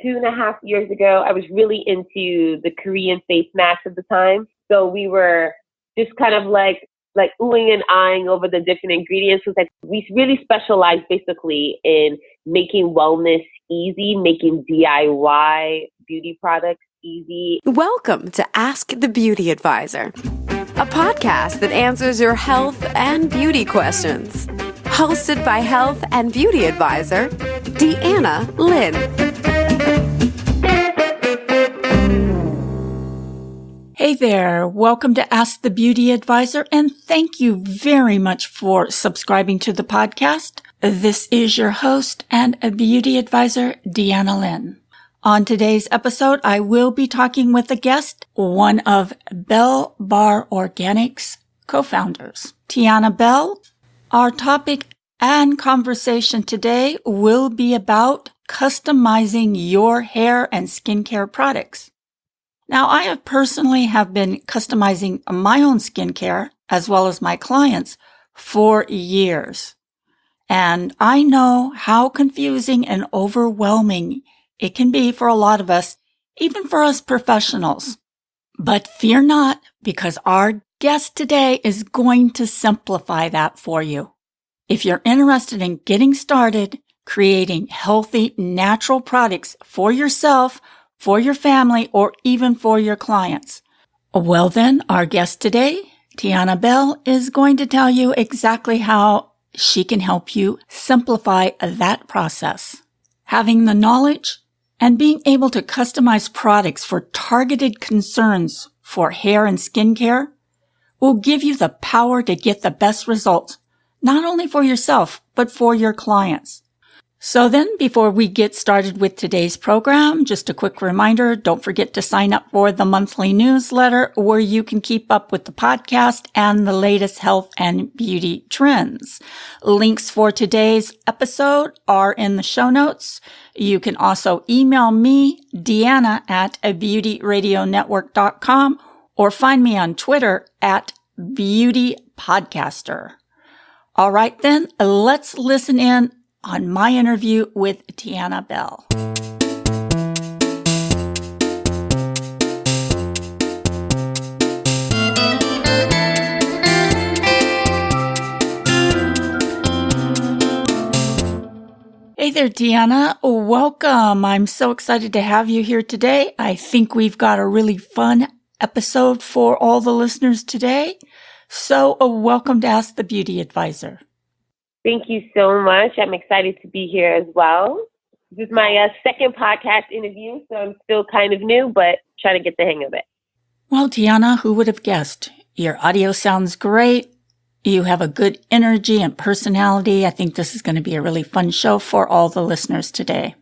2.5 years ago, I was really into the Korean face masks at the time. So we were just kind of like oohing and eyeing over the different ingredients. Like we really specialize basically in making wellness easy, making DIY beauty products easy. Welcome to Ask the Beauty Advisor, a podcast that answers your health and beauty questions. Hosted by health and beauty advisor, Tianna Belle&nbsp. Hey there, welcome to Ask the Beauty Advisor, and thank you very much for subscribing to the podcast. This is your host and a beauty advisor, Tianna Belle&nbsp. On today's episode, I will be talking with a guest, one of Belle Bar Organics co-founders, Tianna Belle. Our topic and conversation today will be about customizing your hair and skincare products. Now, I have personally been customizing my own skincare as well as my clients for years. And I know how confusing and overwhelming it can be for a lot of us, even for us professionals. But fear not, because our guest today is going to simplify that for you. If you're interested in getting started, creating healthy, natural products for yourself, for your family, or even for your clients. Well then, our guest today, Tianna Belle, is going to tell you exactly how she can help you simplify that process. Having the knowledge and being able to customize products for targeted concerns for hair and skincare will give you the power to get the best results, not only for yourself, but for your clients. So then, before we get started with today's program, just a quick reminder, don't forget to sign up for the monthly newsletter where you can keep up with the podcast and the latest health and beauty trends. Links for today's episode are in the show notes. You can also email me, Tianna, at beautyradionetwork.com, or find me on Twitter at beautypodcaster. All right then, let's listen in on my interview with Tianna Belle. Hey there, Tianna. Welcome. I'm so excited to have you here today. I think we've got a really fun episode for all the listeners today. So welcome to Ask the Beauty Advisor. Thank you so much. I'm excited to be here as well. This is my second podcast interview, so I'm still kind of new, but trying to get the hang of it. Well, Tianna, who would have guessed? Your audio sounds great. You have a good energy and personality. I think this is going to be a really fun show for all the listeners today.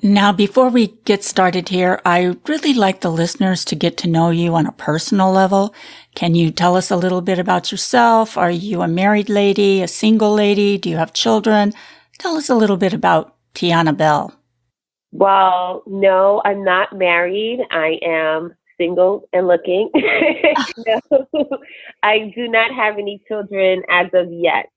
Now, before we get started here, I really like the listeners to get to know you on a personal level. Can you tell us a little bit about yourself? Are you a married lady, a single lady? Do you have children? Tell us a little bit about Tianna Belle. Well, no, I'm not married. I am single and looking. No, I do not have any children as of yet.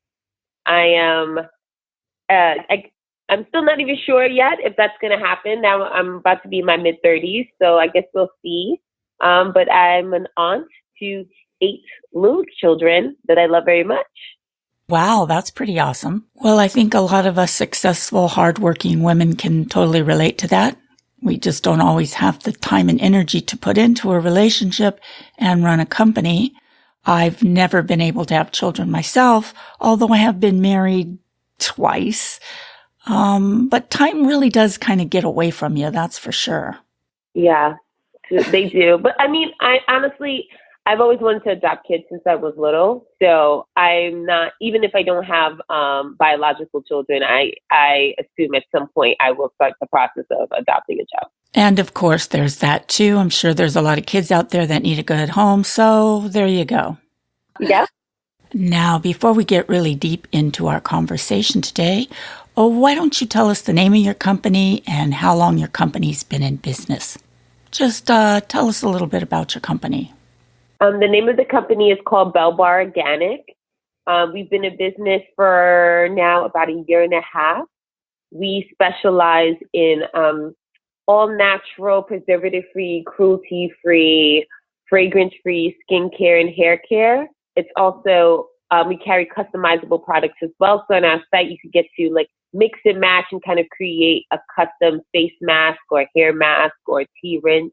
I'm still not even sure yet if that's going to happen. Now I'm about to be in my mid-30s, so I guess we'll see. But I'm an aunt to 8 little children that I love very much. Wow, that's pretty awesome. Well, I think a lot of us successful, hardworking women can totally relate to that. We just don't always have the time and energy to put into a relationship and run a company. I've never been able to have children myself, although I have been married twice. But time really does kind of get away from you, that's for sure. Yeah, they do. But I mean, I've always wanted to adopt kids since I was little. So I'm not, even if I don't have biological children, I assume at some point I will start the process of adopting a child. And of course, there's that too. I'm sure there's a lot of kids out there that need a good home. So there you go. Yeah. Now, before we get really deep into our conversation today, why don't you tell us the name of your company and how long your company's been in business? Just tell us a little bit about your company. The name of the company is called Belle Bar Organic. We've been in business for now about 1.5 years. We specialize in all natural, preservative-free, cruelty-free, fragrance-free skincare and hair care. It's also, we carry customizable products as well. So on our site, you could get to like mix and match and kind of create a custom face mask or hair mask or tea rinse.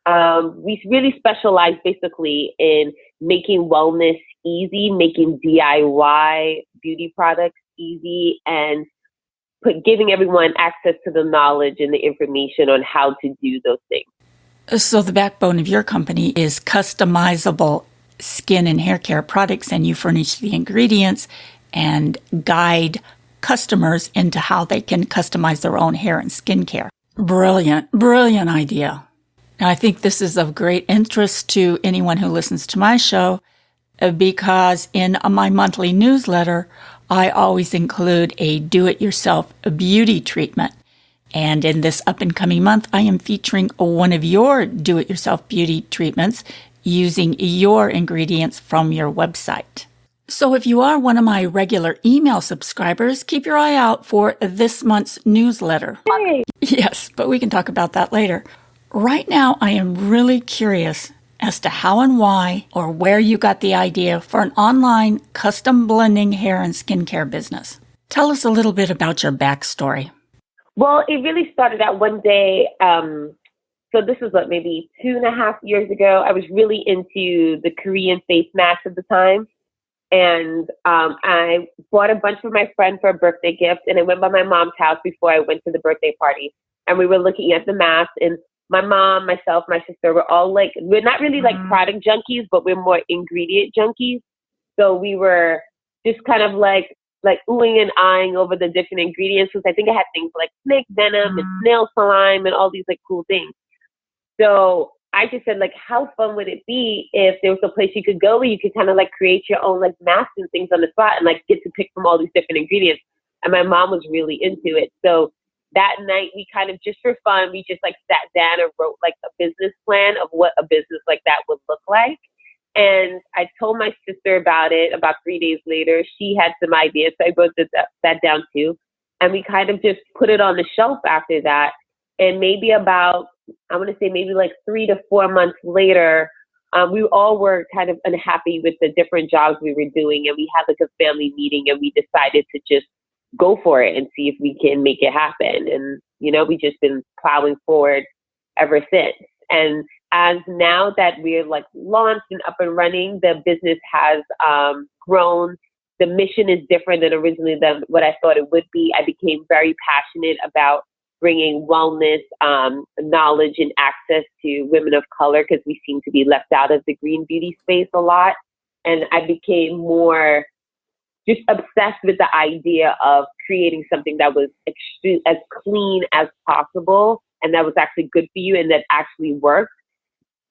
We really specialize basically in making wellness easy, making DIY beauty products easy, and giving everyone access to the knowledge and the information on how to do those things. So the backbone of your company is customizable skin and hair care products, and you furnish the ingredients and guide customers into how they can customize their own hair and skincare. Brilliant, brilliant idea. Now, I think this is of great interest to anyone who listens to my show because in my monthly newsletter, I always include a do-it-yourself beauty treatment. And in this up-and-coming month, I am featuring one of your do-it-yourself beauty treatments using your ingredients from your website. So if you are one of my regular email subscribers, keep your eye out for this month's newsletter. Yay. Yes, but we can talk about that later. Right now, I am really curious as to how and why or where you got the idea for an online custom blending hair and skincare business. Tell us a little bit about your backstory. Well, it really started out one day. So this was maybe 2.5 years ago. I was really into the Korean face masks at the time. And I bought a bunch for my friend for a birthday gift. And I went by my mom's house before I went to the birthday party. And we were looking at the masks. And my mom, myself, my sister, we're all like, we're not really like product junkies, but we're more ingredient junkies. So we were just kind of like oohing and eyeing over the different ingredients. Because I think I had things like snake venom and snail slime and all these like cool things. So I just said, like, how fun would it be if there was a place you could go where you could kind of like create your own like masks and things on the spot and like get to pick from all these different ingredients. And my mom was really into it. So that night we kind of just for fun, we just like sat down and wrote like a business plan of what a business like that would look like. And I told my sister about it about 3 days later. She had some ideas. So I wrote that down too. And we kind of just put it on the shelf after that. And maybe about, I want to say maybe like 3 to 4 months later, we all were kind of unhappy with the different jobs we were doing. And we had like a family meeting and we decided to just go for it and see if we can make it happen. And, you know, we've just been plowing forward ever since. And as now that we're like launched and up and running, the business has grown. The mission is different than originally than what I thought it would be. I became very passionate about bringing wellness, knowledge and access to women of color because we seem to be left out of the green beauty space a lot. And I became more just obsessed with the idea of creating something that was as clean as possible and that was actually good for you and that actually worked,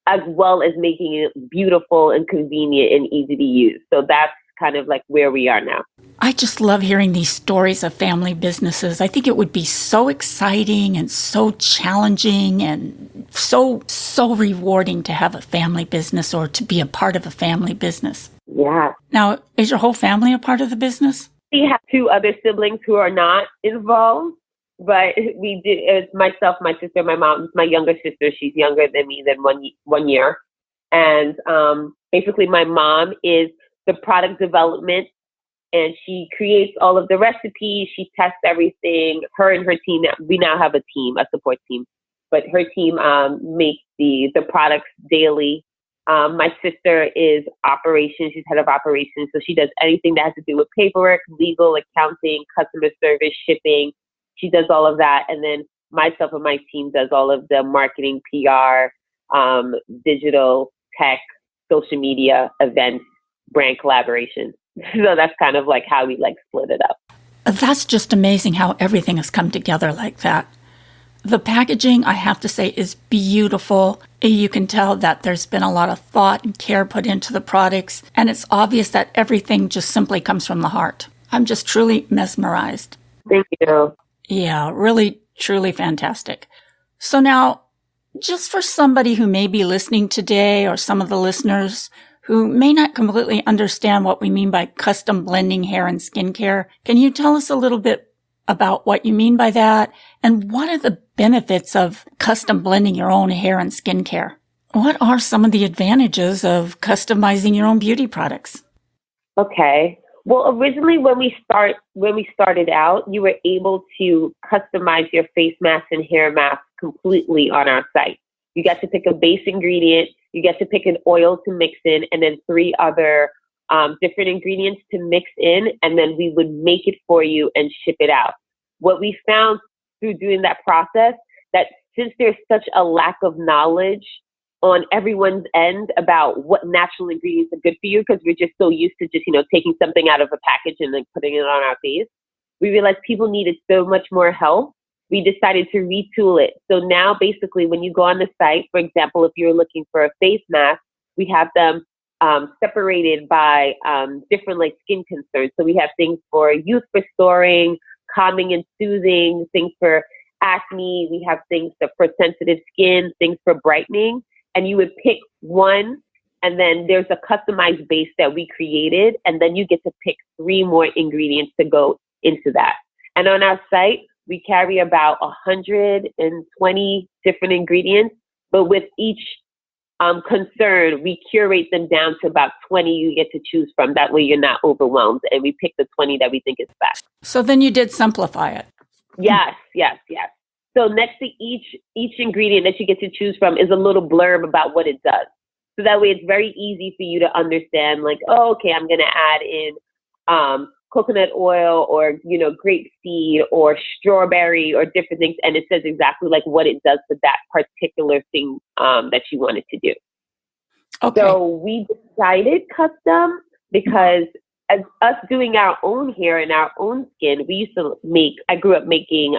as well as making it beautiful and convenient and easy to use. So that's kind of like where we are now. I just love hearing these stories of family businesses. I think it would be so exciting and so challenging and so rewarding to have a family business or to be a part of a family business. Yeah. Now, is your whole family a part of the business? We have 2 other siblings who are not involved, but we did. It's myself, my sister, my mom, my younger sister. She's younger than me than 1 year. And basically my mom is the product development and she creates all of the recipes. She tests everything. Her and her team, we now have a team, a support team, but her team makes the products daily. My sister is operations. She's head of operations. So she does anything that has to do with paperwork, legal, accounting, customer service, shipping. She does all of that. And then myself and my team does all of the marketing, PR, digital, tech, social media, events, brand collaboration. So that's kind of like how we like split it up. That's just amazing how everything has come together like that. The packaging, I have to say, is beautiful. You can tell that there's been a lot of thought and care put into the products, and it's obvious that everything just simply comes from the heart. I'm just truly mesmerized. Thank you. Yeah, really, truly fantastic. So now, just for somebody who may be listening today or some of the listeners who may not completely understand what we mean by custom blending hair and skincare, can you tell us a little bit about what you mean by that? And what are the benefits of custom blending your own hair and skincare? What are some of the advantages of customizing your own beauty products? Okay. Well, originally when we started out, you were able to customize your face mask and hair mask completely on our site. You got to pick a base ingredient, you get to pick an oil to mix in, and then 3 other different ingredients to mix in, and then we would make it for you and ship it out. What we found through doing that process, that since there's such a lack of knowledge on everyone's end about what natural ingredients are good for you, because we're just so used to just, taking something out of a package and then putting it on our face, we realized people needed so much more help. We decided to retool it. So now basically when you go on the site, for example, if you're looking for a face mask, we have them separated by different skin concerns. So we have things for youth restoring, calming and soothing, things for acne. We have things for sensitive skin, things for brightening. And you would pick one, and then there's a customized base that we created, and then you get to pick 3 more ingredients to go into that. And on our site, we carry about 120 different ingredients, but with each concern, we curate them down to about 20 you get to choose from. That way you're not overwhelmed, and we pick the 20 that we think is best. So then you did simplify it. Yes. So next to each ingredient that you get to choose from is a little blurb about what it does. So that way it's very easy for you to understand, okay, I'm going to add in coconut oil or, grape seed or strawberry or different things. And it says exactly what it does for that particular thing that you wanted to do. Okay. So we decided custom because as us doing our own hair and our own skin, I grew up making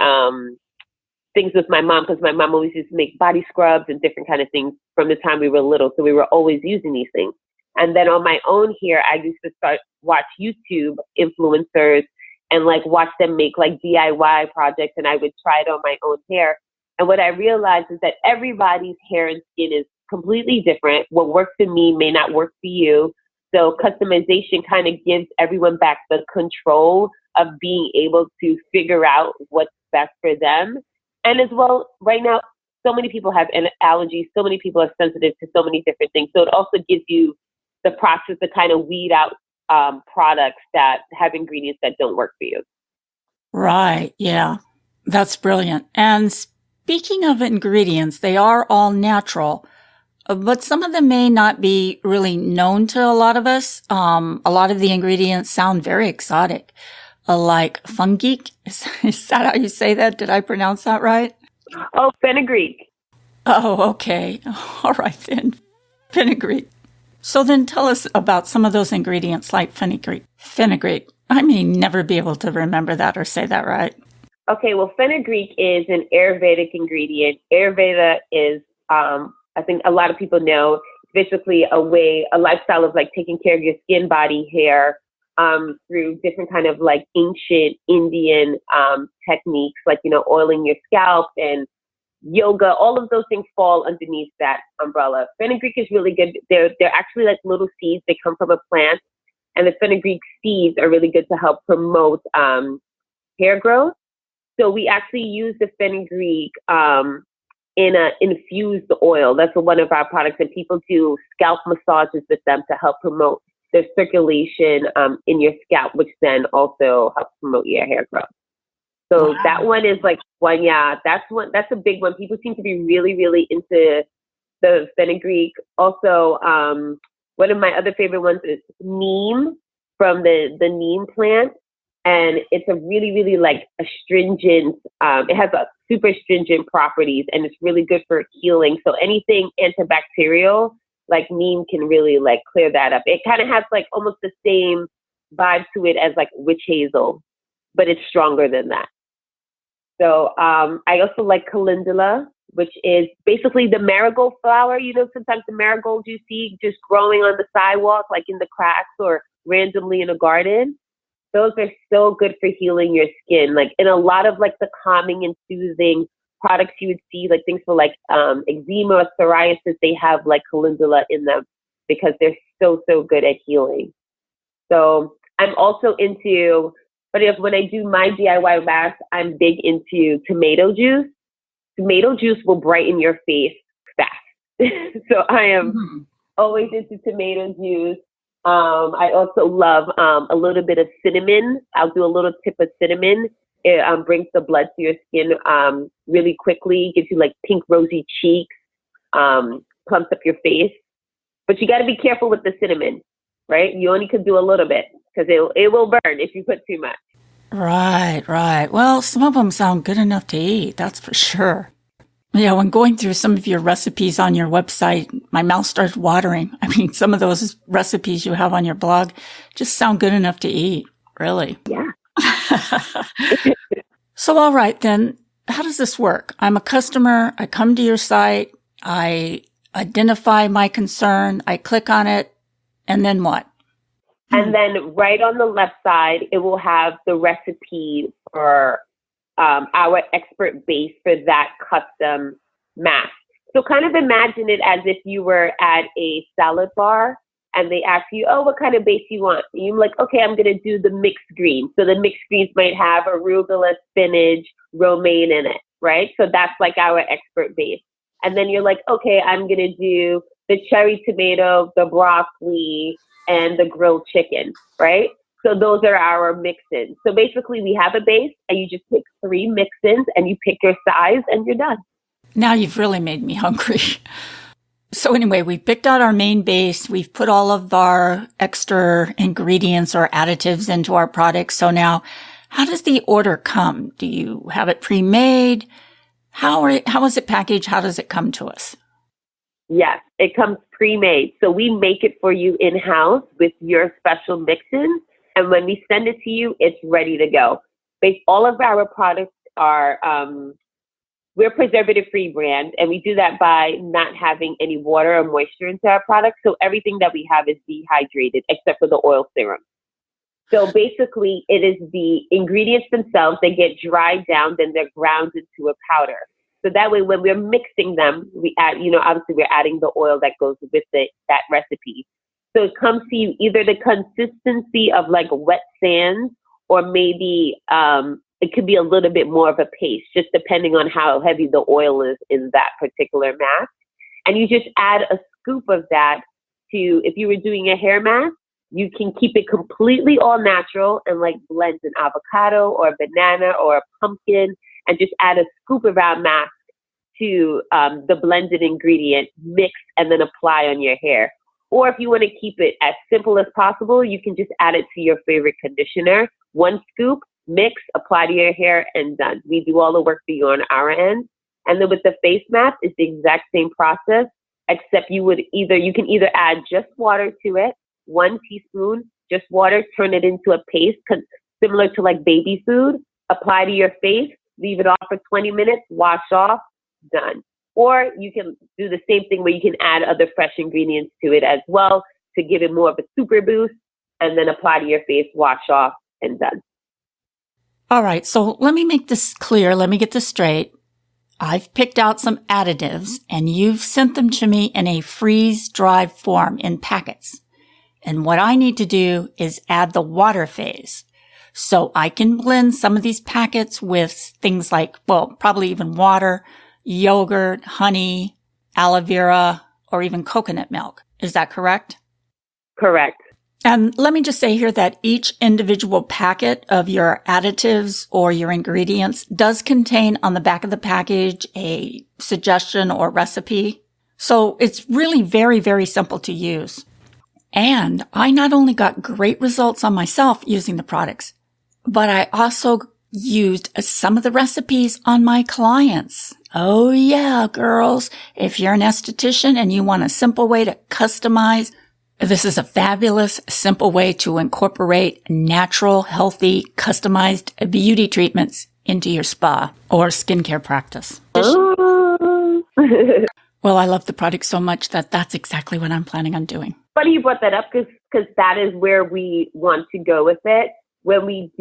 things with my mom, because my mom always used to make body scrubs and different kind of things from the time we were little. So we were always using these things. And then on my own here, I used to watch YouTube influencers and watch them make DIY projects, and I would try it on my own hair. And what I realized is that everybody's hair and skin is completely different. What works for me may not work for you. So customization kind of gives everyone back the control of being able to figure out what's best for them. And as well, right now, so many people have allergies. So many people are sensitive to so many different things. So it also gives you the process to kind of weed out products that have ingredients that don't work for you. Right. Yeah. That's brilliant. And speaking of ingredients, they are all natural, but some of them may not be really known to a lot of us. A lot of the ingredients sound very exotic, like fungeek. Is that how you say that? Did I pronounce that right? Oh, fenugreek. Oh, okay. All right then. Fenugreek. So then tell us about some of those ingredients like fenugreek. Fenugreek. I may never be able to remember that or say that right. Okay, well, fenugreek is an Ayurvedic ingredient. Ayurveda is, I think a lot of people know, basically a lifestyle of taking care of your skin, body, hair, through different kind of ancient Indian techniques, oiling your scalp and yoga. All of those things fall underneath that umbrella. Fenugreek is really good. They're actually little seeds. They come from a plant, and the fenugreek seeds are really good to help promote hair growth. So we actually use the fenugreek in an infused oil. That's one of our products, and people do scalp massages with them to help promote the circulation in your scalp, which then also helps promote your hair growth. So wow. That one is one, yeah, that's a big one. People seem to be really, really into the fenugreek. Also, one of my other favorite ones is neem from the neem plant. And it's a really, really astringent, it has a super astringent properties, and it's really good for healing. So anything antibacterial, neem can really clear that up. It kind of has almost the same vibe to it as witch hazel, but it's stronger than that. So I also like calendula, which is basically the marigold flower. Sometimes the marigolds you see just growing on the sidewalk, in the cracks or randomly in a garden. Those are so good for healing your skin. In a lot of the calming and soothing products you would see, things for eczema or psoriasis, they have calendula in them because they're so, so good at healing. So I'm also into But when I do my DIY mask, I'm big into tomato juice. Tomato juice will brighten your face fast. So I am always into tomato juice. I also love a little bit of cinnamon. I'll do a little tip of cinnamon. It brings the blood to your skin really quickly, gives you like pink rosy cheeks, plumps up your face. But you got to be careful with the cinnamon, right? You only could do a little bit because it will burn if you put too much. Right, right. Well, some of them sound good enough to eat, that's for sure. Yeah, when going through some of your recipes on your website, my mouth starts watering. I mean, some of those recipes you have on your blog just sound good enough to eat, really. Yeah. So, all right, then, how does this work? I'm a customer. I come to your site. I identify my concern. I click on it. And then what? And then right on the left side, it will have the recipe for our expert base for that custom mask. So kind of imagine it as if you were at a salad bar and they ask you, oh, what kind of base you want? And you're like, okay, I'm going to do the mixed greens. So the mixed greens might have arugula, spinach, romaine in it, right? So that's like our expert base. And then you're like, okay, I'm going to do the cherry tomato, the broccoli, and the grilled chicken, right? So those are our mix-ins. So basically we have a base and you just pick 3 mix-ins and you pick your size and you're done. Now you've really made me hungry. So anyway, we picked out our main base. We've put all of our extra ingredients or additives into our products. So now, how does the order come? Do you have it pre-made? How is it packaged? How does it come to us? Yes, it comes pre-made. So we make it for you in-house with your special mix-ins. And when we send it to you, it's ready to go. All of our products are, we're a preservative-free brand, and we do that by not having any water or moisture into our products. So everything that we have is dehydrated, except for the oil serum. So basically, it is the ingredients themselves. They get dried down, then they're ground into a powder. So that way, when we're mixing them, we add, obviously we're adding the oil that goes with that recipe. So it comes to you either the consistency of like wet sand, or maybe it could be a little bit more of a paste, just depending on how heavy the oil is in that particular mask. And you just add a scoop of that to, if you were doing a hair mask, you can keep it completely all natural and like blend an avocado or a banana or a pumpkin and just add a scoop of our mask to the blended ingredient, mix, and then apply on your hair. Or if you want to keep it as simple as possible, you can just add it to your favorite conditioner. 1 scoop, mix, apply to your hair, and done. We do all the work for you on our end. And then with the face mask, it's the exact same process, except you can either add just water to it, 1 teaspoon, just water, turn it into a paste, similar to like baby food, apply to your face, leave it off for 20 minutes, wash off, done. Or you can do the same thing where you can add other fresh ingredients to it as well to give it more of a super boost, and then apply to your face, wash off, and done. All right. So let me make this clear. Let me get this straight. I've picked out some additives and you've sent them to me in a freeze-dried form in packets. And what I need to do is add the water phase. So I can blend some of these packets with things like, well, probably even water, yogurt, honey, aloe vera, or even coconut milk. Is that correct? Correct. And let me just say here that each individual packet of your additives or your ingredients does contain on the back of the package a suggestion or recipe. So it's really very, very simple to use. And I not only got great results on myself using the products, but I also used some of the recipes on my clients. Oh yeah, girls. If you're an esthetician and you want a simple way to customize, this is a fabulous, simple way to incorporate natural, healthy, customized beauty treatments into your spa or skincare practice. Well, I love the product so much that that's exactly what I'm planning on doing. Funny you brought that up because that is where we want to go with it. When we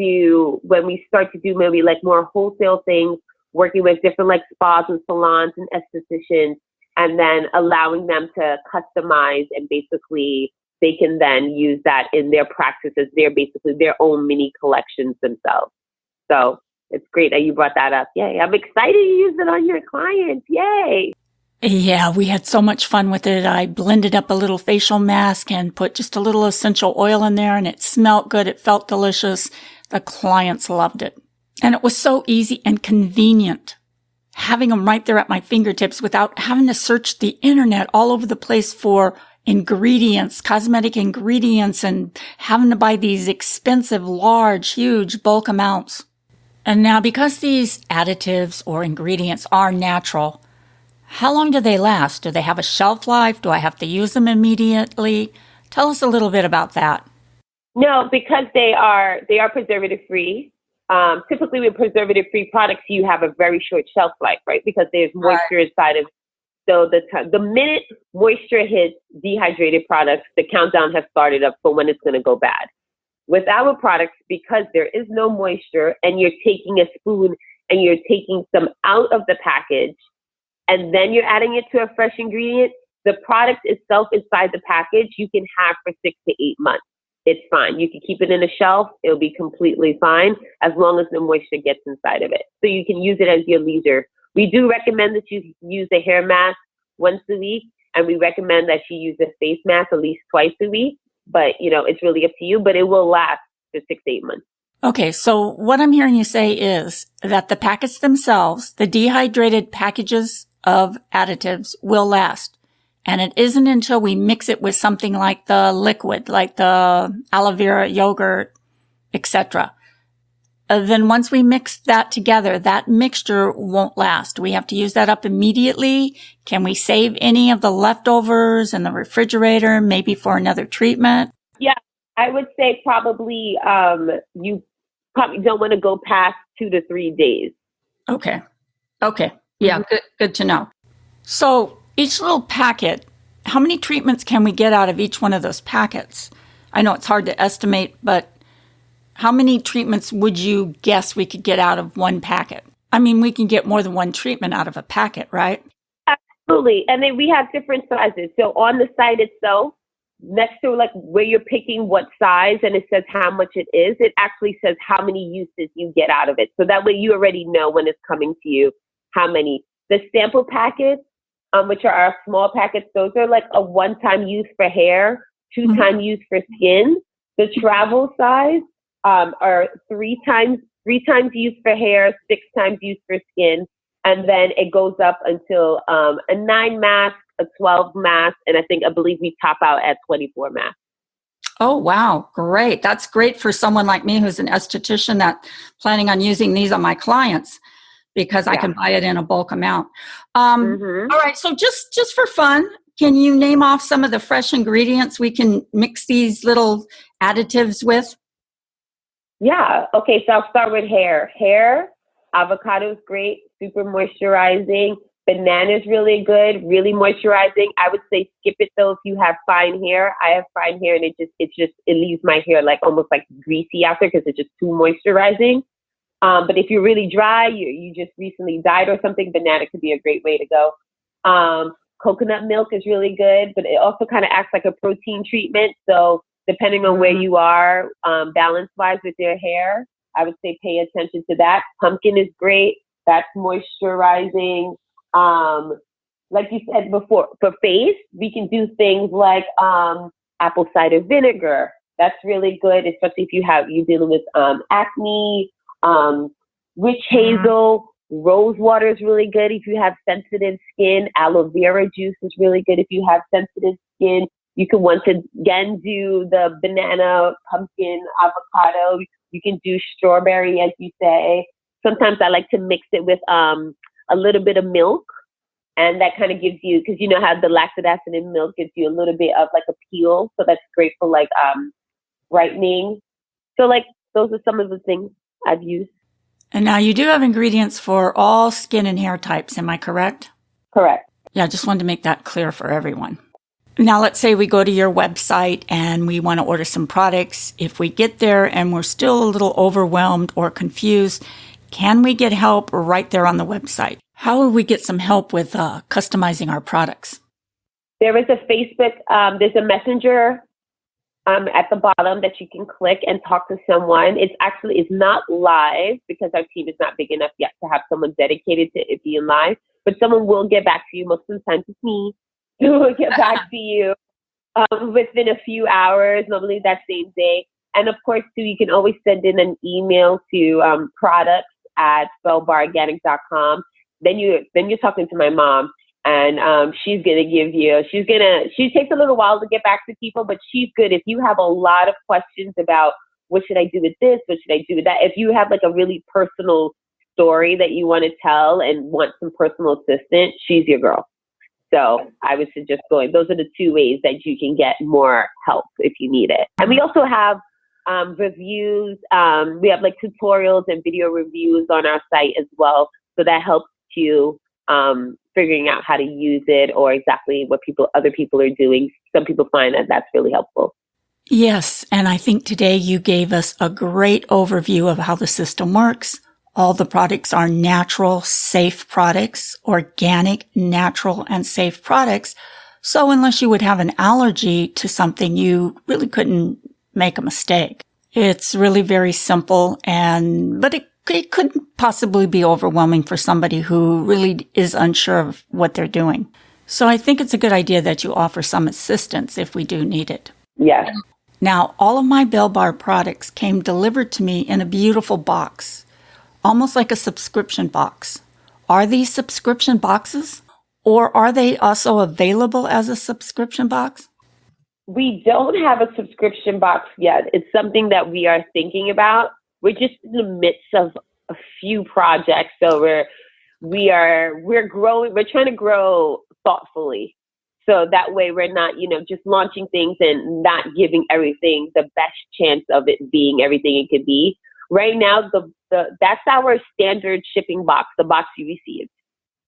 start to do maybe like more wholesale things, working with different like spas and salons and estheticians, and then allowing them to customize and basically they can then use that in their practices. They're basically their own mini collections themselves. So it's great that you brought that up. Yay. I'm excited to use it on your clients. Yay. Yeah, we had so much fun with it. I blended up a little facial mask and put just a little essential oil in there, and it smelled good. It felt delicious. The clients loved it. And it was so easy and convenient, having them right there at my fingertips without having to search the internet all over the place for ingredients, cosmetic ingredients, and having to buy these expensive, large, huge bulk amounts. And now, because these additives or ingredients are natural, how long do they last? Do they have a shelf life? Do I have to use them immediately? Tell us a little bit about that. No, because they are preservative free. Typically with preservative free products, you have a very short shelf life, right? Because there's moisture inside of. So the minute moisture hits dehydrated products, the countdown has started up for when it's going to go bad. With our products, because there is no moisture and you're taking a spoon and you're taking some out of the package, and then you're adding it to a fresh ingredient, the product itself inside the package, you can have for 6 to 8 months. It's fine. You can keep it in a shelf. It'll be completely fine as long as the moisture gets inside of it. So you can use it as your leisure. We do recommend that you use a hair mask once a week, and we recommend that you use a face mask at least twice a week. But, it's really up to you, but it will last for 6 to 8 months. Okay, so what I'm hearing you say is that the packets themselves, the dehydrated packages of additives, will last. And it isn't until we mix it with something like the liquid, like the aloe vera yogurt, etc. Then once we mix that together, that mixture won't last. We have to use that up immediately. Can we save any of the leftovers in the refrigerator, maybe for another treatment? Yeah, I would say probably you probably don't want to go past 2 to 3 days. Okay. Yeah, good to know. So each little packet, how many treatments can we get out of each one of those packets? I know it's hard to estimate, but how many treatments would you guess we could get out of one packet? I mean, we can get more than one treatment out of a packet, right? Absolutely. And then we have different sizes. So on the site itself, next to like where you're picking what size and it says how much it is, it actually says how many uses you get out of it. So that way you already know when it's coming to you how many. The sample packets, which are our small packets, those are like a one-time use for hair, two-time use for skin. The travel size are three times use for hair, 6 times use for skin, and then it goes up until a 9 mask, a 12 mask, and I believe we top out at 24 masks. Oh, wow. Great. That's great for someone like me who's an esthetician that's planning on using these on my clients, because I can buy it in a bulk amount. All right. So just for fun, can you name off some of the fresh ingredients we can mix these little additives with? Yeah. Okay. So I'll start with hair. Avocado is great, super moisturizing. Banana is really good, really moisturizing. I would say skip it though if you have fine hair. I have fine hair and it leaves my hair like almost like greasy after because it's just too moisturizing. But if you're really dry, you just recently dyed or something, banana could be a great way to go. Coconut milk is really good, but it also kind of acts like a protein treatment. So depending on where you are, balance-wise with your hair, I would say pay attention to that. Pumpkin is great. That's moisturizing. Like you said before, for face, we can do things like apple cider vinegar. That's really good, especially if you're dealing with acne. Witch hazel, rose water is really good if you have sensitive skin. Aloe vera juice is really good if you have sensitive skin. You can once again do the banana, pumpkin, avocado. You can do strawberry, as you say. Sometimes I like to mix it with a little bit of milk, and that kind of gives you, because you know how the lactic acid in milk gives you a little bit of like a peel, so that's great for like brightening. So like those are some of the things I've used. And now you do have ingredients for all skin and hair types, am I correct? Correct. Yeah, I just wanted to make that clear for everyone. Now let's say we go to your website and we want to order some products. If we get there and we're still a little overwhelmed or confused, can we get help right there on the website? How will we get some help with customizing our products? There is a Facebook, there's a messenger at the bottom that you can click and talk to someone. It's not live because our team is not big enough yet to have someone dedicated to it being live, but someone will get back to you. Most of the time it's me who will get back to you within a few hours, normally that same day. And of course, too, you can always send in an email to products@spellbarorganic.com. Then you're talking to my mom. And she's going to give you, she takes a little while to get back to people, but she's good. If you have a lot of questions about what should I do with this, what should I do with that, if you have like a really personal story that you want to tell and want some personal assistance, she's your girl. So I would suggest going. Those are the two ways that you can get more help if you need it. And we also have reviews. We have like tutorials and video reviews on our site as well. So that helps you figuring out how to use it or exactly what other people are doing. Some people find that that's really helpful. Yes, and I think today you gave us a great overview of how the system works. All the products are natural, safe products, organic, natural, and safe products. So unless you would have an allergy to something, you really couldn't make a mistake. It's really very simple, but it could possibly be overwhelming for somebody who really is unsure of what they're doing. So I think it's a good idea that you offer some assistance if we do need it. Yes. Now, all of my Bell Bar products came delivered to me in a beautiful box, almost like a subscription box. Are these subscription boxes, or are they also available as a subscription box? We don't have a subscription box yet. It's something that we are thinking about. We're just in the midst of a few projects, so we're growing. We're trying to grow thoughtfully, so that way we're not, just launching things and not giving everything the best chance of it being everything it could be. Right now, that's our standard shipping box, the box you received.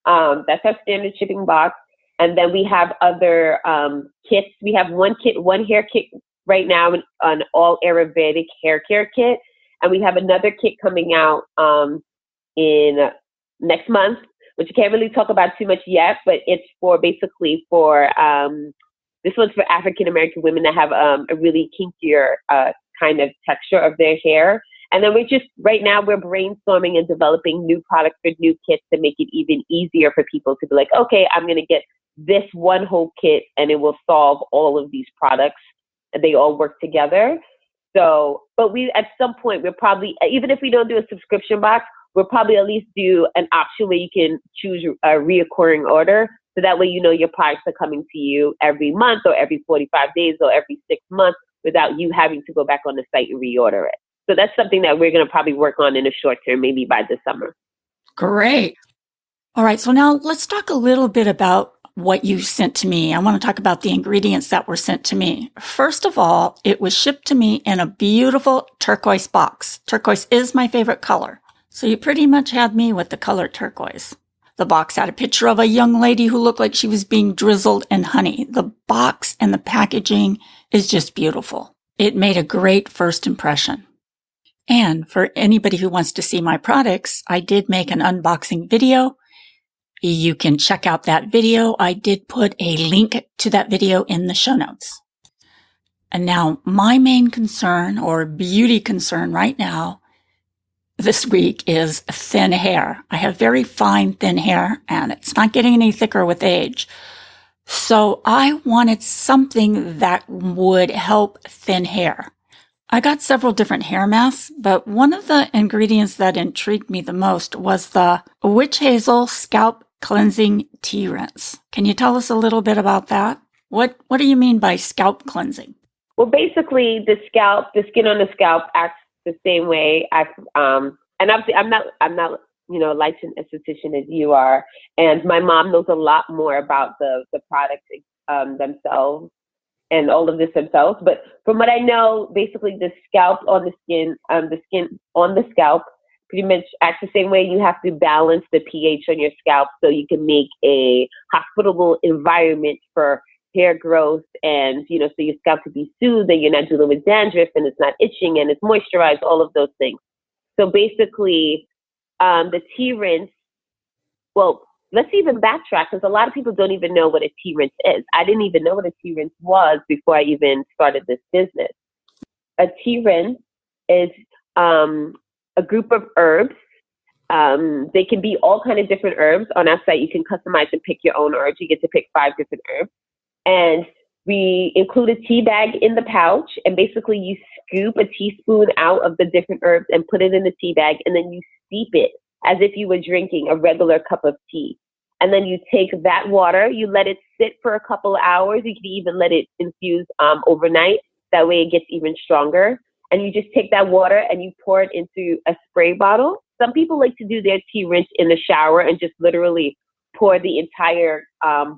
That's our standard shipping box, and then we have other kits. We have one hair kit right now, an all Ayurvedic hair care kit. And we have another kit coming out in next month, which I can't really talk about too much yet, but it's this one's for African American women that have a really kinkier kind of texture of their hair. And then right now we're brainstorming and developing new products for new kits to make it even easier for people to be like, okay, I'm going to get this one whole kit and it will solve all of these products. And they all work together. So, but at some point, we're probably, even if we don't do a subscription box, we'll probably at least do an option where you can choose a reoccurring order. So that way, your products are coming to you every month or every 45 days or every 6 months without you having to go back on the site and reorder it. So that's something that we're going to probably work on in the short term, maybe by the summer. Great. All right. So now let's talk a little bit about what you sent to me. I want to talk about the ingredients that were sent to me. First of all, it was shipped to me in a beautiful turquoise box. Turquoise is my favorite color. So you pretty much had me with the color turquoise. The box had a picture of a young lady who looked like she was being drizzled in honey. The box and the packaging is just beautiful. It made a great first impression. And for anybody who wants to see my products, I did make an unboxing video. You can check out that video. I did put a link to that video in the show notes. And now my main concern or beauty concern right now this week is thin hair. I have very fine, thin hair and it's not getting any thicker with age. So I wanted something that would help thin hair. I got several different hair masks, but one of the ingredients that intrigued me the most was the witch hazel scalp cleansing tea rinse. Can you tell us a little bit about that? What do you mean by scalp cleansing? Well, basically, the skin on the scalp acts the same way. And obviously, I'm not licensed esthetician as you are, and my mom knows a lot more about the products themselves and all of this themselves. But from what I know, basically, the scalp on the skin on the scalp pretty much acts the same way. You have to balance the pH on your scalp so you can make a hospitable environment for hair growth and, so your scalp could be soothed and you're not dealing with dandruff and it's not itching and it's moisturized, all of those things. So basically, the tea rinse, well, let's even backtrack, because a lot of people don't even know what a tea rinse is. I didn't even know what a tea rinse was before I even started this business. A tea rinse is a group of herbs. They can be all kind of different herbs. On our site, you can customize and pick your own herbs. You get to pick 5 different herbs. And we include a tea bag in the pouch, and basically you scoop a teaspoon out of the different herbs and put it in the tea bag, and then you steep it as if you were drinking a regular cup of tea. And then you take that water, you let it sit for a couple of hours. You can even let it infuse overnight. That way it gets even stronger. And you just take that water and you pour it into a spray bottle. Some people like to do their tea rinse in the shower and just literally pour the entire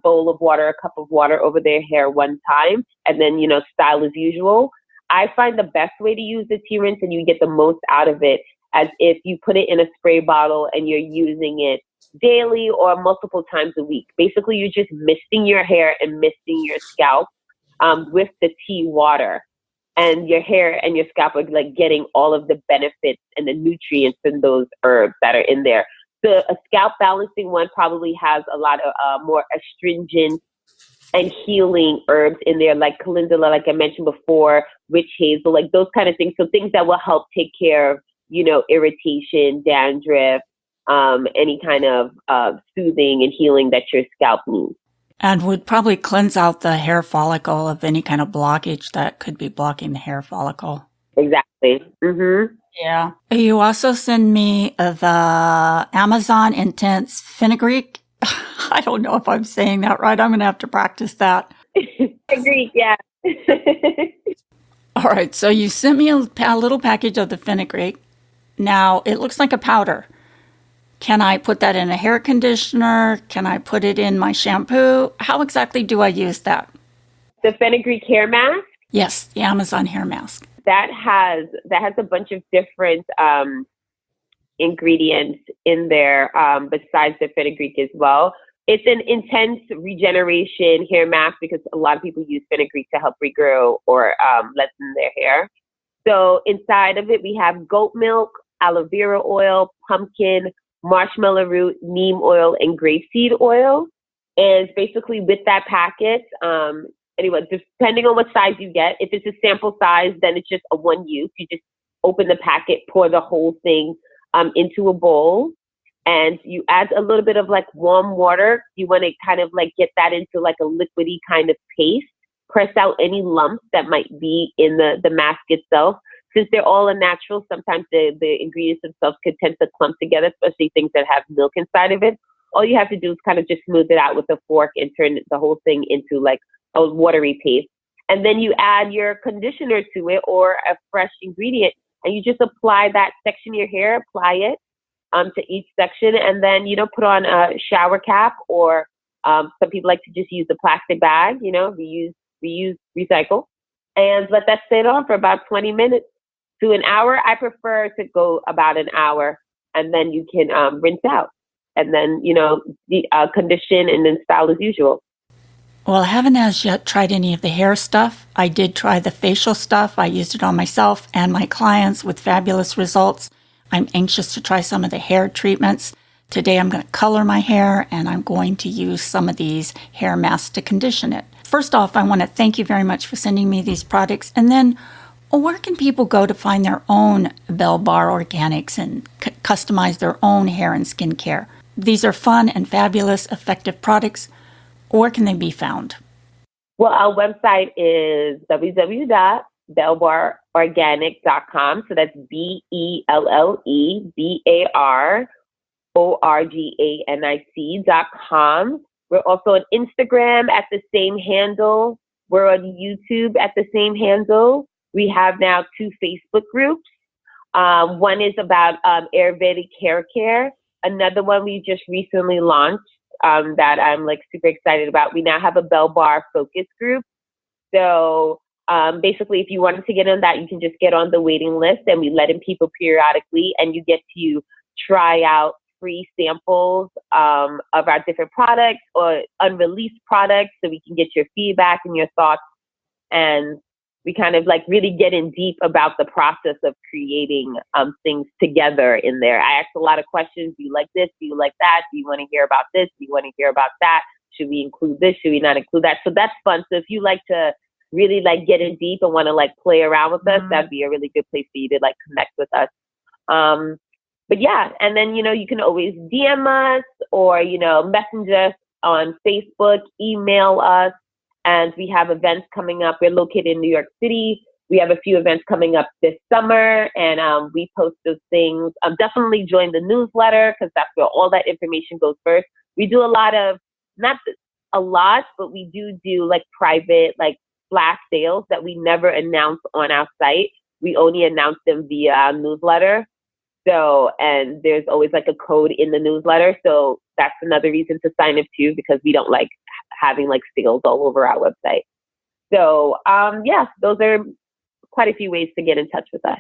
bowl of water, a cup of water over their hair one time, and then, style as usual. I find the best way to use the tea rinse and you get the most out of it as if you put it in a spray bottle and you're using it daily or multiple times a week. Basically, you're just misting your hair and misting your scalp with the tea water. And your hair and your scalp are like getting all of the benefits and the nutrients in those herbs that are in there. A scalp balancing one probably has a lot of more astringent and healing herbs in there, like calendula, like I mentioned before, witch hazel, like those kind of things. So things that will help take care of, irritation, dandruff, any kind of soothing and healing that your scalp needs. And would probably cleanse out the hair follicle of any kind of blockage that could be blocking the hair follicle. Exactly. Mm-hmm. Yeah. You also send me the Amazon Intense Fenugreek. I don't know if I'm saying that right. I'm going to have to practice that. Fenugreek, yeah. All right. So you sent me a little package of the fenugreek. Now, it looks like a powder. Can I put that in a hair conditioner? Can I put it in my shampoo? How exactly do I use that? The fenugreek hair mask? Yes, the Amazon hair mask. That has a bunch of different ingredients in there besides the fenugreek as well. It's an intense regeneration hair mask because a lot of people use fenugreek to help regrow or lessen their hair. So inside of it, we have goat milk, aloe vera oil, pumpkin, marshmallow root, neem oil, and grapeseed oil. And basically with that packet, anyway, depending on what size you get, if it's a sample size, then it's just a one use. You just open the packet, pour the whole thing into a bowl, and you add a little bit of like warm water. You want to kind of like get that into like a liquidy kind of paste. Press out any lumps that might be in the mask itself. Since they're all natural, sometimes the ingredients themselves could tend to clump together, especially things that have milk inside of it. All you have to do is kind of just smooth it out with a fork and turn the whole thing into like a watery paste. And then you add your conditioner to it or a fresh ingredient, and you just apply that section of your hair, apply it to each section, and then, put on a shower cap, or some people like to just use the plastic bag, reuse, recycle, and let that sit on for about 20 minutes to an hour. I prefer to go about an hour, and then you can rinse out, and then, condition and then style as usual. Well, I haven't as yet tried any of the hair stuff. I did try the facial stuff. I used it on myself and my clients with fabulous results. I'm anxious to try some of the hair treatments. Today I'm going to color my hair, and I'm going to use some of these hair masks to condition it. First off, I want to thank you very much for sending me these products. And then, where can people go to find their own Belle Bar Organics and customize their own hair and skincare? These are fun and fabulous, effective products. Where can they be found? Well, our website is www.bellebarorganic.com. So that's BELLEBARORGANIC.com. We're also on Instagram at the same handle. We're on YouTube at the same handle. We have now 2 Facebook groups. One is about Ayurvedic hair care. Another one we just recently launched that I'm like super excited about. We now have a Belle Bar focus group. So basically, if you wanted to get on that, you can just get on the waiting list, and we let in people periodically, and you get to try out free samples of our different products or unreleased products, so we can get your feedback and your thoughts. And we kind of like really get in deep about the process of creating things together in there. I ask a lot of questions. Do you like this? Do you like that? Do you want to hear about this? Do you want to hear about that? Should we include this? Should we not include that? So that's fun. So if you like to really like get in deep and want to like play around with us, that'd be a really good place for you to like connect with us. But yeah, and then, you know, you can always DM us or, you know, message us on Facebook, email us. And we have events coming up. We're located in New York City. We have a few events coming up this summer, and we post those things. Definitely join the newsletter because that's where all that information goes first. We do a lot of, not a lot, but we do like private, like flash sales that we never announce on our site. We only announce them via our newsletter. So, and there's always like a code in the newsletter. So that's another reason to sign up too, because we don't like having like sales all over our website. So, yeah, those are quite a few ways to get in touch with us.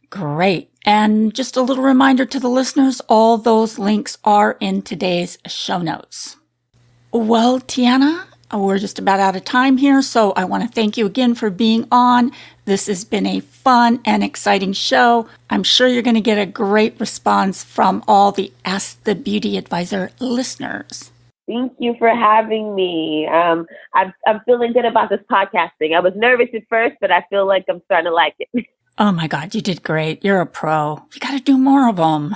Great. And just a little reminder to the listeners, all those links are in today's show notes. Well, Tianna, we're just about out of time here, so I want to thank you again for being on. This has been a fun and exciting show. I'm sure you're going to get a great response from all the Ask the Beauty Advisor listeners. Thank you for having me. I'm feeling good about this podcasting. I was nervous at first, but I feel like I'm starting to like it. Oh my God, you did great. You're a pro. You got to do more of them.